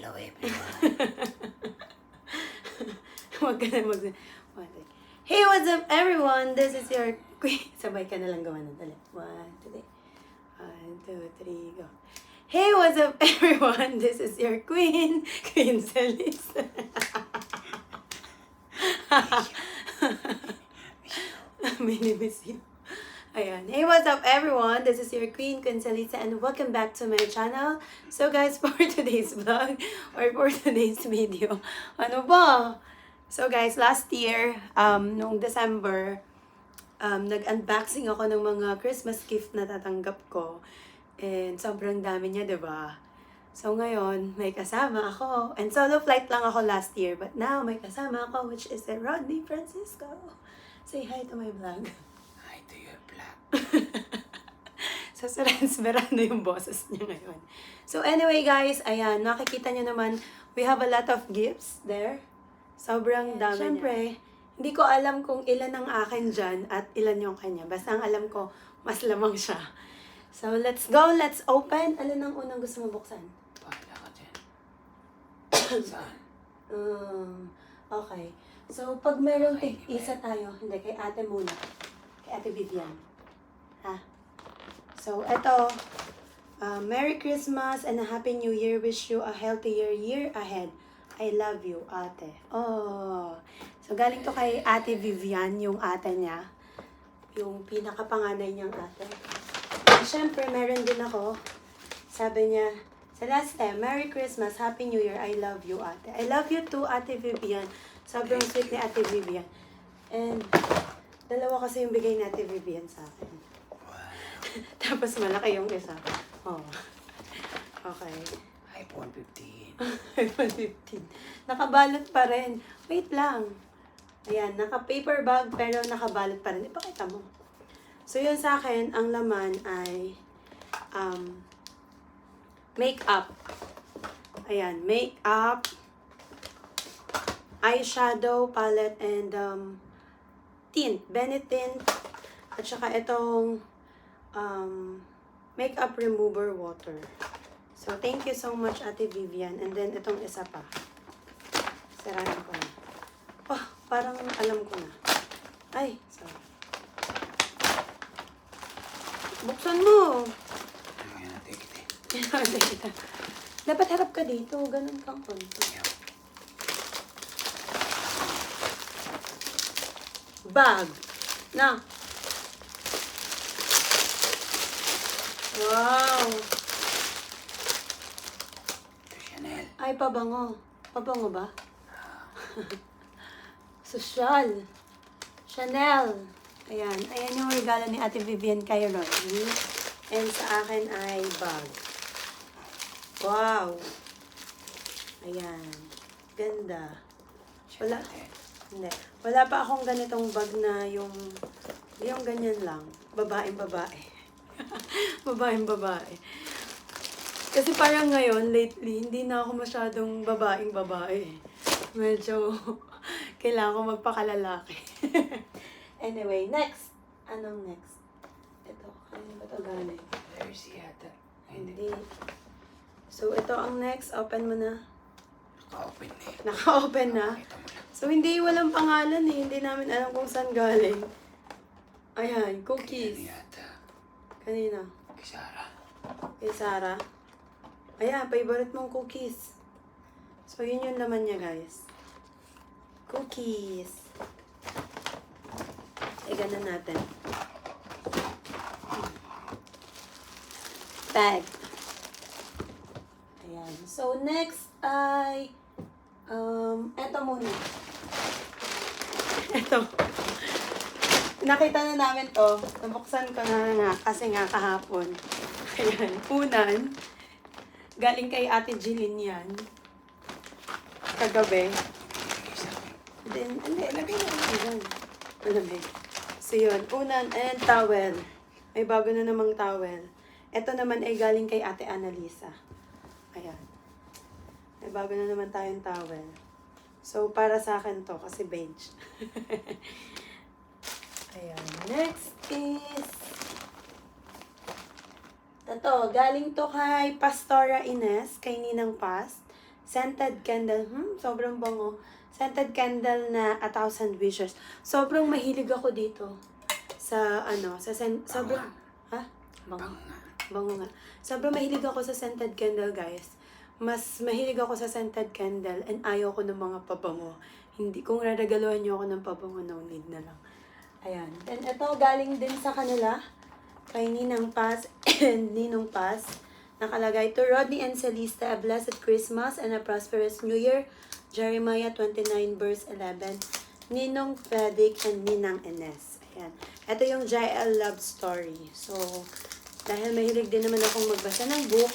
Hello everyone. Wag ka na Hey, what's up everyone? This is your queen. Sabay ka na lang gawa ng dali. 1, 2, 3, go. Hey, what's up everyone? This is your queen, Queen Celis. Mini miss you. Ayan. Hey, what's up everyone? This is your queen, Queen Celisa, and welcome back to my channel. So guys, for today's vlog, or for today's video, ano ba? So guys, last year, noong December, nag-unboxing ako ng mga Christmas gift na tatanggap ko. And sobrang dami niya, diba? So ngayon, may kasama ako. And solo flight lang ako last year, but now may kasama ako, which is si Rodney Francisco. Say hi to my vlog. Hi to your vlog. So, transferano yung boses niya ngayon. So, anyway guys, ayan, nakikita niyo naman, we have a lot of gifts there. Sobrang dami Siyempre, hindi ko alam kung ilan ang akin dyan at ilan yung kanya. Basta ang alam ko, mas lamang siya. So, let's go, let's open. Alin ang unang gusto mo buksan? Bahala ka dyan. Saan? Okay. So, pag merong tig-isa tayo, hindi, kay ate muna. Kay ate Vivian. Ha? So, eto, Merry Christmas and a Happy New Year. Wish you a healthier year ahead. I love you, ate. Oh. So, galing to kay ate Vivian, yung ate niya. Yung pinakapanganay niyang ate. Siyempre, meron din ako. Sabi niya, Celeste, Merry Christmas, Happy New Year, I love you, ate. I love you too, ate Vivian. Sobrang sweet ni ate Vivian. And, dalawa kasi yung bigay ni ate Vivian sa akin. Tapos malaki yung isa. Oh. Okay. iPhone 15. iPhone 15. Nakabalot pa rin. Wait lang. Ayan, naka-paper bag pero nakabalot pa rin. Ipakita mo. So, yun sa akin, ang laman ay makeup. Ayan, makeup, eyeshadow palette, and tint. Benny tint. At saka itong makeup remover water. So, thank you so much, Ate Vivian. And then, itong isa pa. Sarayan ko na. Oh, parang alam ko na. Ay, sorry. Buksan mo. Ayan natin kita. Kita. Dapat harap ka dito. Ganun kang konti. Bag. Na. Wow! Ito Chanel. Ay, pabango. Pabango ba? Social. Chanel. Ayan. Ayan yung regalo ni Ate Vivian kay Rodney. And sa akin ay bag. Wow! Ayan. Ganda. Wala. Hindi. Wala pa akong ganitong bag na yung ganyan lang. Babaeng babae. Babaeng babae. Kasi parang ngayon, lately, hindi na ako masyadong babaeng babae. Medyo, kailangan ko magpakalalaki. Anyway, next. Anong next? Ito. Ano ba ito galing? Jersey yata. Hindi. So, ito ang next. Open mo na. Naka-open na eh. Naka-open na. Pakita mo lang. So, hindi walang pangalan eh. Hindi namin alam kung saan galing. Ayan, cookies. Ano yata? Kanina? Kay Sarah. Kay Sarah. Ayan, favorite mong cookies. So, yun yung laman niya, guys. Cookies. Ganun natin. Bag. Ayan. So, next ay eto muna. Eto. Nakita na namin to. Nabuksan ko na nga kasi nga kahapon. Ayan. Unan. Galing kay Ate Jilin yan. Kagabi. Then, hindi. Lagay na lang yan. Malamig. So, yun. Unan and towel. May bago na namang towel. Ito naman ay galing kay Ate Annalisa. Ayan. May bago na naman tayong towel. So, para sa akin to kasi beige. Ayan. Next is ito, galing to kay Pastora Ines, kay Ninang Paz. Scented candle. Sobrang bango. Scented candle na 1,000 wishes. Sobrang mahilig ako dito. Sobrang, ha? Bango. Bango nga. Bango nga. Sobrang mahilig ako sa scented candle, guys. Mas mahilig ako sa scented candle and ayaw ko ng mga pabango. Hindi, kung raragaluhan niyo ako ng pabango, no need na lang. Ayan. And ito, galing din sa kanila. Kay Ninang Paz and Ninong Paz. Nakalagay, to Rodney and Celista, a blessed Christmas and a prosperous New Year. Jeremiah 29 verse 11. Ninong Fedic and Ninang Ines. Ayan. Ito yung JL love story. So, dahil mahilig din naman akong magbasa ng book,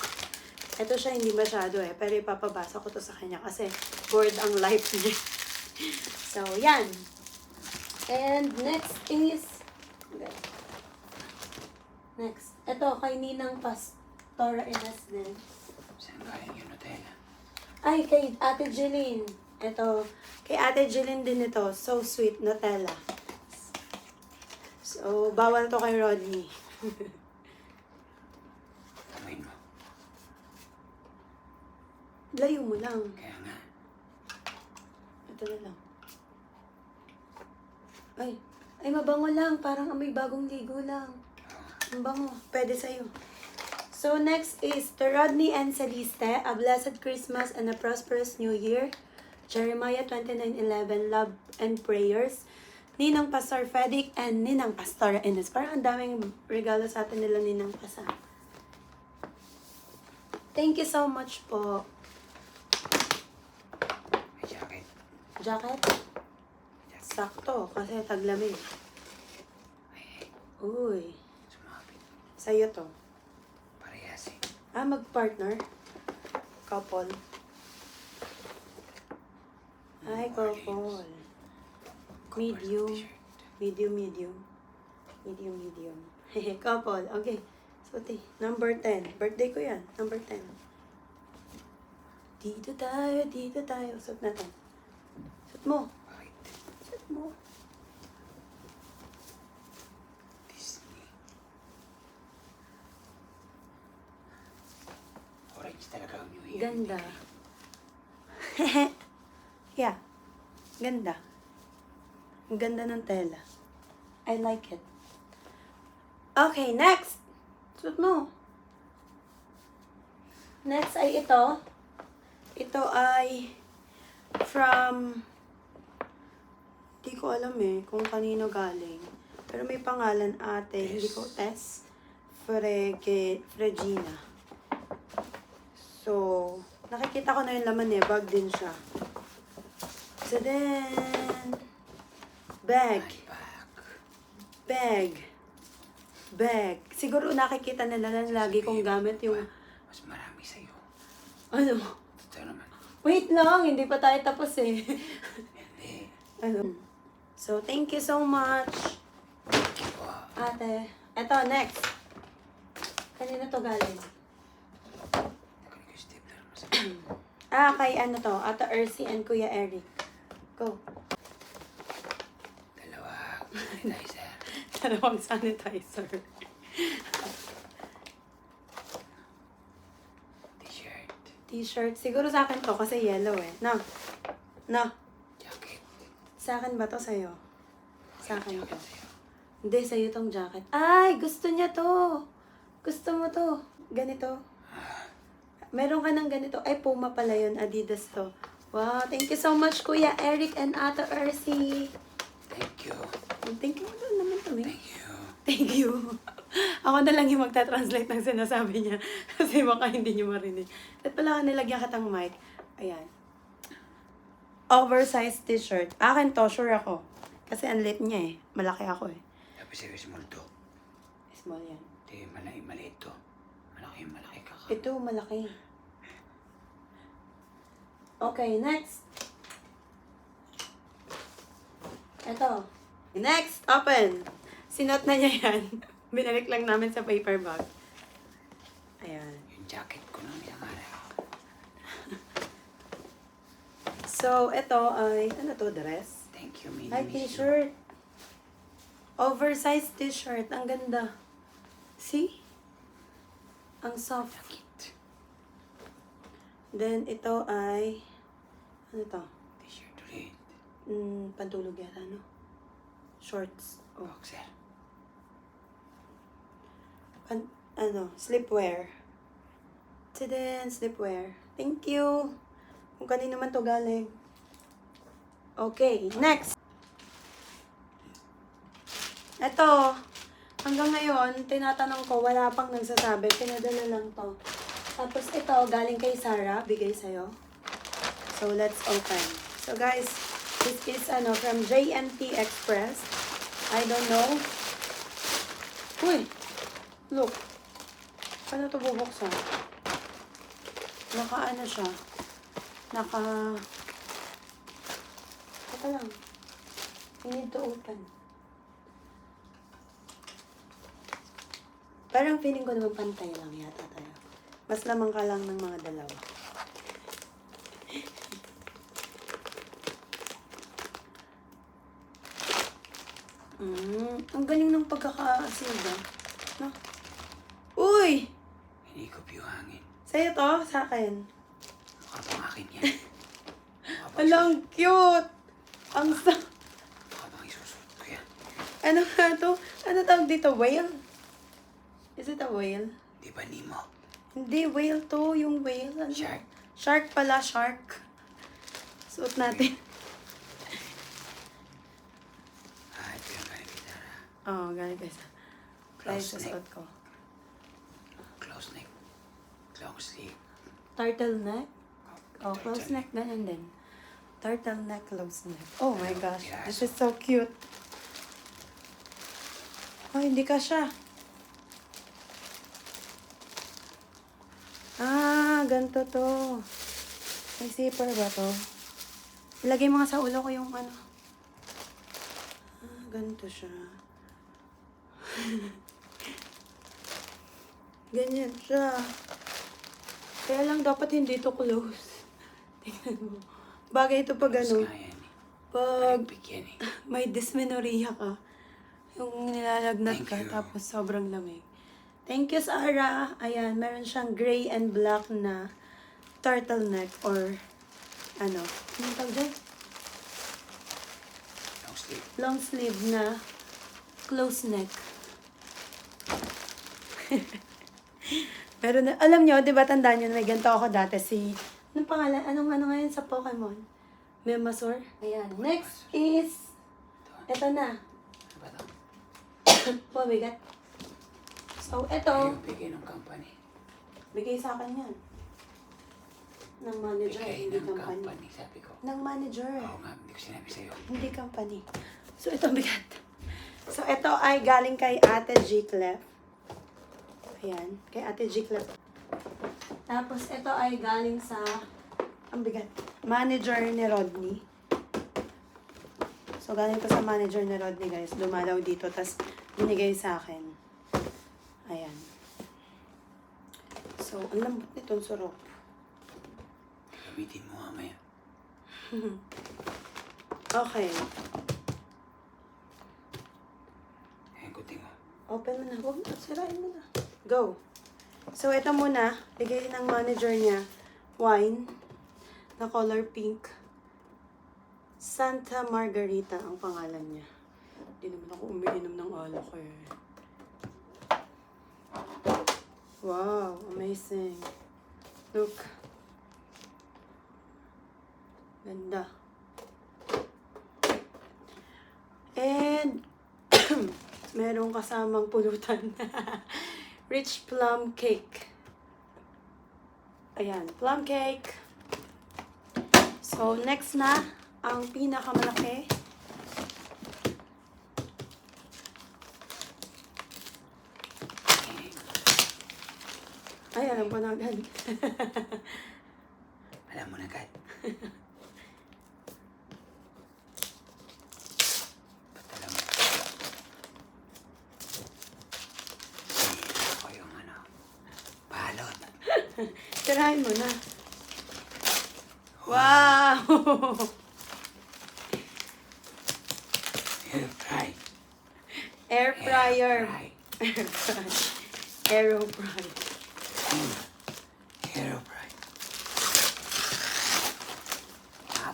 ito siya hindi masyado pero ipapabasa ko to sa kanya kasi bored ang life niya. So, yan. And next is, ito kay Ninang Pastora Ines din. Saan galing yung Nutella? Ay, kay Ate Jeline. Ito, kay Ate Jeline din ito. So sweet, Nutella. So, bawal to kay Rodney. Amoy mo. Layo mo lang. Kaya nga. Ito na lang. Ay, mabango lang. Parang amoy bagong ligo lang. Ang bango. Pwede sa'yo. So, next is to Rodney and Celeste, a blessed Christmas and a prosperous New Year. Jeremiah 29:11, love and prayers. Ninang Pastor Fedic and Ninang Pastora Ines. Parang ang daming regalo sa atin nila Ninang Pasa. Thank you so much po. May jacket. Jacket? Sakto, kasi taglamig. Ay, Uy, sumabit. sa'yo to. Parehas eh. Mag-partner? Couple? Ay, couple. Medium. Medium. Hehe, couple. Okay. Suti. Number 10. Birthday ko yan. Number 10. Dito tayo. Suot natin. Suot mo. Bakit? Suot mo. Disney. Orange talaga ang New Year. Ganda. Yeah. Ganda. Ang ganda ng tela. I like it. Okay, next. Suot mo. Next ay ito. Ito ay from, di ko alam kung kanino galing. Pero may pangalan ate. Tess. Hindi ko, Tess. Fregina. So, nakikita ko na yung laman bag din siya. So then, bag. Siguro nakikita nila na lagi kong gamit yung, Mas marami sa'yo. ano, Ito naman. wait lang, hindi pa tayo tapos Hindi. Ano? So, thank you so much, Wow. ate. Eto, next. Kanina to galing? Nakunin ko yung stapler. Masakit. Kay ano to, Ate Ercy and Kuya Eric. Go. Dalawa. Sanitizer. Dalawang sanitizer. T-shirt. T-shirt. Siguro sa akin to kasi yellow No. Jacket. Sa akin ba to sa'yo? Sa akin to. Jacket sa'yo. Hindi, sa'yo tong jacket. Ay, gusto niya to. Gusto mo to. Ganito. Meron ka ng ganito. Ay, Puma pala yun. Adidas to. Wow, thank you so much, Kuya Eric and Ate Ercy. Thank you. Thank you naman kami. Thank you. Thank you. Ako na lang yung magta-translate ng sinasabi niya. Kasi baka hindi niyo marinig. At pala nilagyan ka ng mic. Ayan. Oversized t-shirt. Akin to, sure ako. Kasi ang lit niya Malaki ako Tapos sa'yo small to. Small yan. Hindi, maliit to. Malaki ka. Ito, malaki. Okay, next. Ito. Next, open. Sinot na niya yan. Binalik lang namin sa paper bag. Ayan. Yung jacket ko nung isang araw. So, ito ay, ano to, dress? Thank you, Minnie. Ay, t-shirt. Oversized t-shirt. Ang ganda. See? Ang soft. Sakit. Then, ito ay, ano to? T-shirt ulit. Pantulog yata, no? Shorts. Oh. Boxer. Sleepwear. Tadaan, sleepwear. Thank you. Kung kanino man to galing. Okay, next. Ito, hanggang ngayon, tinatanong ko, wala pang nagsasabi. Pinadala lang to. Tapos ito, galing kay Sarah, bigay sa'yo. So, let's open. So, guys, this is from JNT Express. I don't know. Uy! Look. Paano ito bubuksan? Naka-ano siya? Teka lang. I need to open. Parang feeling ko naman pantay lang yata tayo. Mas lamang ka lang ng mga dalawa. Ang galing ng pagkaka-asilda. No? Uy! Hinikop yung hangin. Sa'yo to? Sa akin? Mukha bang akin yan? Alang cute! Ang Mukha bang isusuot ko yan? Ano nga to? Ano tawag dito? Whale? Is it a whale? Di ba Nemo? Hindi, whale to. Yung whale. Ano? Shark. Shark pala, shark. Suot natin. Ito yung galing kita. Oo, galing kayo sa... Guys, Close neck. susuot ko. Close neck. Long sleeve. Turtleneck? Oh, close neck, ganyan din. Turtleneck, close neck. Oh my gosh, this is so cute. Oh, hindi ka siya. Ganito to. May zipper ba to? Ilagay mo nga sa ulo ko yung ano. Ganito siya. Ganyan siya. Kaya lang dapat hindi to close. Tingnan mo. Bagay ito pag ano. Close nga yan eh. Pag Maligpit yan eh. may dysmenorrhea ka. Yung nilalagnat Thank ka you. tapos sobrang lamig. Thank you, Sarah. Ayan, meron siyang gray and black na turtleneck or ano. Anong tawag dyan? Long sleeve. Long sleeve na close neck. Pero alam nyo, di ba tandaan nyo, may ganito ako dati anong pangalan? Anong ngayon sa Pokemon? Memasaur? Ayan. Next is, eto na. Ano ba ito? Pabigat. So, Ito eto, yung bigay ng company. bigay sa akin yan. Ng manager, Bigay hindi ng company. company, sabi ko. Ng manager, Oo nga, hindi ko sinabi sa'yo. hindi company. So, ito bigat. So, ito ay galing kay Ate G. Clef. Ayan, kay Ate G. Clef. Tapos, ito ay galing sa, ang bigat, manager ni Rodney. So, galing to sa manager ni Rodney, guys. Dumalaw dito, tas binigay sa akin. Ayan. So, ang lambot nitong surok. Gamitin mo mamaya. Okay. Ikutin mo. Open mo na. Huwag na. Sirain mo na. Go. So, ito muna. Bigay ng manager niya. Wine. Na color pink. Santa Margarita ang pangalan niya. Hindi naman ako umiinom ng alak eh. Wow. Amazing. Look. Ganda. And, merong kasamang pulutan. Rich plum cake. Ayan, plum cake. So, next na, ang pinakamalaki. Ay, alam ko na agad. Alam mo na agad. Ba't alam mo? Sinira ko yung balot. Tirahin mo na. Wow! Air fry. Air fryer. Fry. Air fry. Aero fry. Air fry.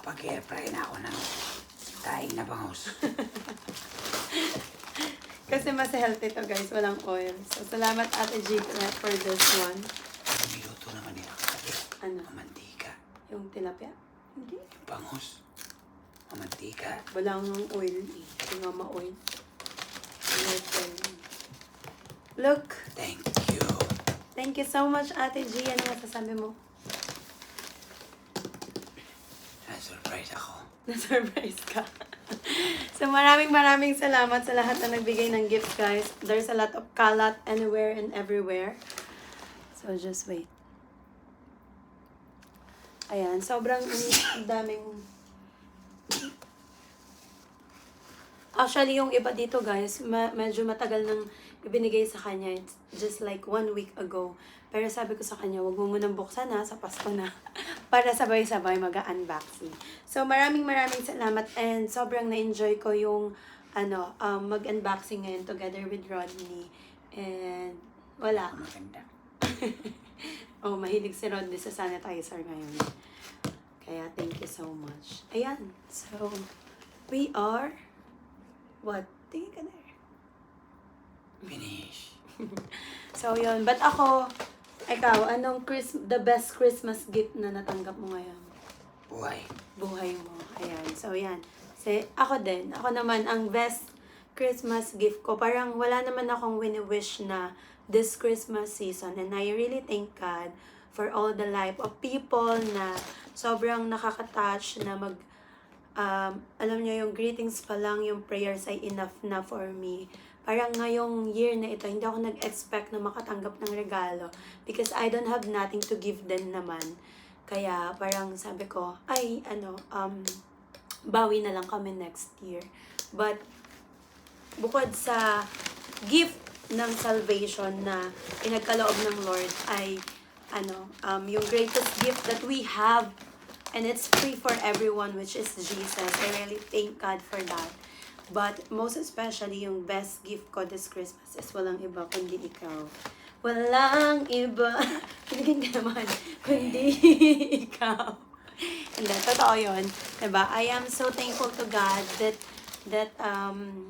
Makapag-air fry na ako ng daing na bangus. Kasi mas healthy to guys, walang oil. So, salamat Ate G for this one. Niluto naman nila kasi Ano? mamantika. Yung tilapia? Hindi. Yung bangus, mamantika. Walang oil. Hindi nga ma-oil. Look! Thank you. Thank you so much Ate G. Ano masasabi mo? Na-surprise ako. Na-surprise ka. So maraming salamat sa lahat na nagbigay ng gift guys. There's a lot of kalat anywhere and everywhere. So just wait. Ayan, sobrang daming... Actually, yung iba dito guys, medyo matagal nang ibinigay sa kanya. It's just like 1 week ago. Pero sabi ko sa kanya, wag mo munang buksan na, sa Pasko na. Para sabay-sabay mag-unboxing. So maraming salamat and sobrang na-enjoy ko yung mag-unboxing ngayon together with Rodney. And wala. Maganda. Oh, mahilig si Rodney sa sanitizer ngayon. Kaya thank you so much. Ayan. So, we are... What? Tingin ka there. Finish. So, yun. But ako, ikaw, anong the best Christmas gift na natanggap mo ngayon? Buhay. Buhay mo. Ayan. So, yan. Ako din. Ako naman, ang best Christmas gift ko, parang wala naman akong wini-wish na this Christmas season. And I really thank God for all the life of people na sobrang nakaka-touch na alam niyo, yung greetings pa lang, yung prayers ay enough na for me. Parang ngayong year na ito, hindi ako nag-expect na makatanggap ng regalo because I don't have nothing to give them naman. Kaya parang sabi ko, bawi na lang kami next year. But bukod sa gift ng salvation na pinagkaloob ng Lord ay yung greatest gift that we have, and it's free for everyone, which is Jesus. I really thank God for that. But most especially, yung best gift ko this Christmas is walang iba kundi ikaw. Walang iba, hindi naman, kundi ikaw. Hindi, totoo yun. Diba? I am so thankful to God that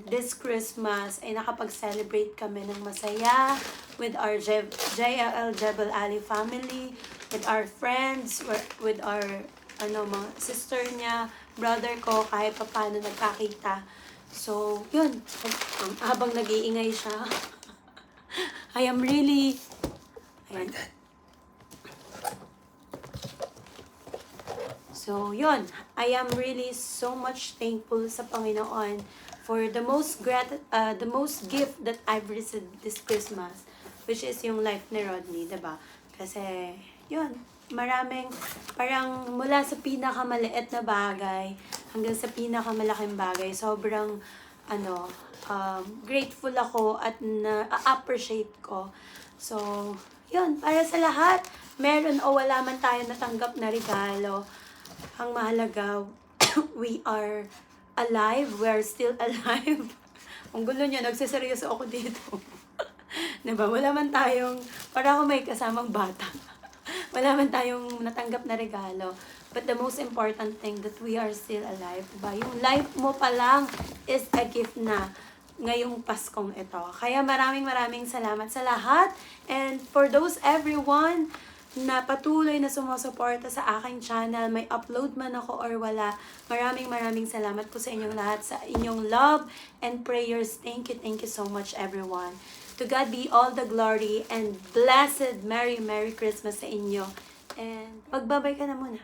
this Christmas ay nakapag-celebrate kami ng masaya with our JLL Jebel Ali family, with our friends, with our mga sister niya, brother ko, kahit pa paano nagkakita. So, yun. Habang nag-iingay siya, I am really... Ayan. So, yun. I am really so much thankful sa Panginoon for the most gift that I've received this Christmas, which is yung life ni Rodney, diba? Kasi, yun. Parang mula sa pinakamaliit na bagay hanggang sa pinakamalaking bagay, sobrang grateful ako at na-appreciate ko. So, yun, para sa lahat, meron o wala man tayo natanggap na regalo, ang mahalaga, we are alive, we are still alive. Ang gulo niya, nagsiseryoso ako dito. Diba? Wala man tayong, para ako may kasamang bata. Wala man tayong natanggap na regalo. But the most important thing that we are still alive. Diba? Yung life mo pa lang is a gift na ngayong Paskong ito. Kaya maraming salamat sa lahat. And for those everyone na patuloy na sumusuporta sa aking channel, may upload man ako or wala, maraming salamat po sa inyong lahat, sa inyong love and prayers. Thank you so much everyone. To God be all the glory and blessed Merry Christmas sa inyo. And magbabay ka na muna.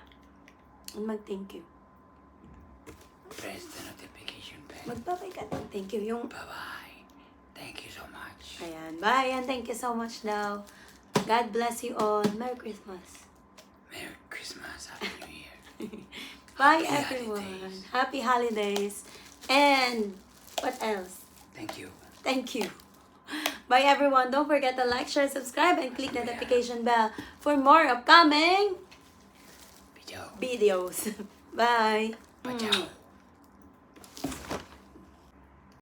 And mag-thank you. Press the notification bell. Magbabay ka na. Thank you. Bye-bye. Thank you so much. Ayan. Bye and thank you so much daw. God bless you all. Merry Christmas. Merry Christmas. Happy New Year. Bye Happy everyone. holidays. Happy holidays. And what else? Thank you. Thank you. Bye everyone. Don't forget to like, share, subscribe, and click the notification bell for more upcoming videos. Bye. Ciao.